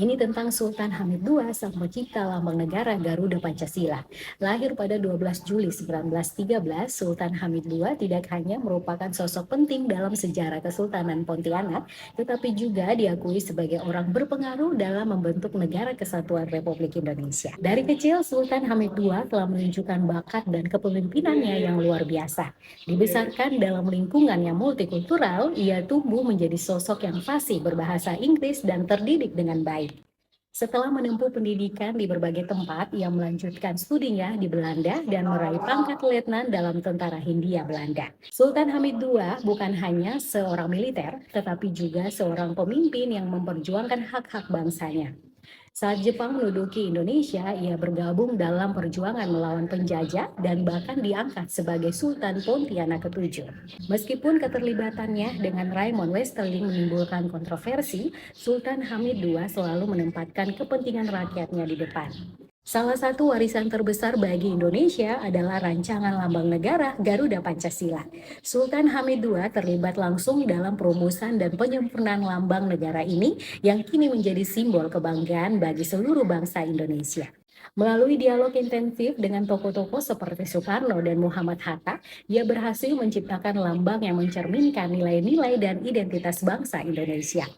Ini tentang Sultan Hamid II, sang pencipta lambang negara Garuda Pancasila. Lahir pada 12 Juli 1913, Sultan Hamid II tidak hanya merupakan sosok penting dalam sejarah Kesultanan Pontianak, tetapi juga diakui sebagai orang berpengaruh dalam membentuk Negara Kesatuan Republik Indonesia. Dari kecil, Sultan Hamid II telah menunjukkan bakat dan kepemimpinannya yang luar biasa. Dibesarkan dalam lingkungan yang multikultural, ia tumbuh menjadi sosok yang fasih berbahasa Inggris dan terdidik dengan baik. Setelah menempuh pendidikan di berbagai tempat, ia melanjutkan studinya di Belanda dan meraih pangkat letnan dalam Tentara Hindia Belanda. Sultan Hamid II bukan hanya seorang militer, tetapi juga seorang pemimpin yang memperjuangkan hak-hak bangsanya. Saat Jepang menduduki Indonesia, ia bergabung dalam perjuangan melawan penjajah dan bahkan diangkat sebagai Sultan Pontianak ke-7. Meskipun keterlibatannya dengan Raymond Westerling menimbulkan kontroversi, Sultan Hamid II selalu menempatkan kepentingan rakyatnya di depan. Salah satu warisan terbesar bagi Indonesia adalah rancangan lambang negara Garuda Pancasila. Sultan Hamid II terlibat langsung dalam perumusan dan penyempurnaan lambang negara ini yang kini menjadi simbol kebanggaan bagi seluruh bangsa Indonesia. Melalui dialog intensif dengan tokoh-tokoh seperti Soekarno dan Muhammad Hatta, ia berhasil menciptakan lambang yang mencerminkan nilai-nilai dan identitas bangsa Indonesia.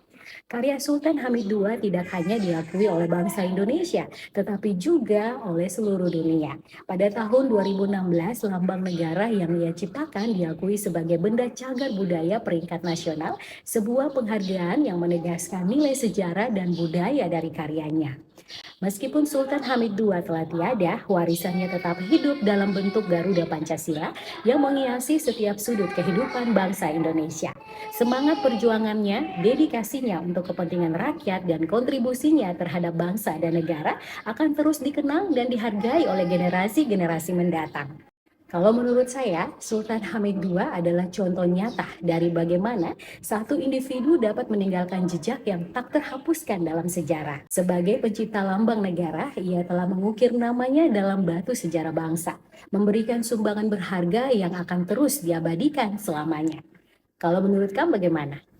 Karya Sultan Hamid II tidak hanya diakui oleh bangsa Indonesia, tetapi juga oleh seluruh dunia. Pada tahun 2016, lambang negara yang ia ciptakan diakui sebagai benda cagar budaya peringkat nasional, sebuah penghargaan yang menegaskan nilai sejarah dan budaya dari karyanya. Meskipun Sultan Hamid II telah tiada, warisannya tetap hidup dalam bentuk Garuda Pancasila yang menghiasi setiap sudut kehidupan bangsa Indonesia. Semangat perjuangannya, dedikasinya untuk kepentingan rakyat, dan kontribusinya terhadap bangsa dan negara akan terus dikenang dan dihargai oleh generasi-generasi mendatang. Kalau menurut saya, Sultan Hamid II adalah contoh nyata dari bagaimana satu individu dapat meninggalkan jejak yang tak terhapuskan dalam sejarah. Sebagai pencipta lambang negara, ia telah mengukir namanya dalam batu sejarah bangsa, memberikan sumbangan berharga yang akan terus diabadikan selamanya. Kalau menurut kamu bagaimana?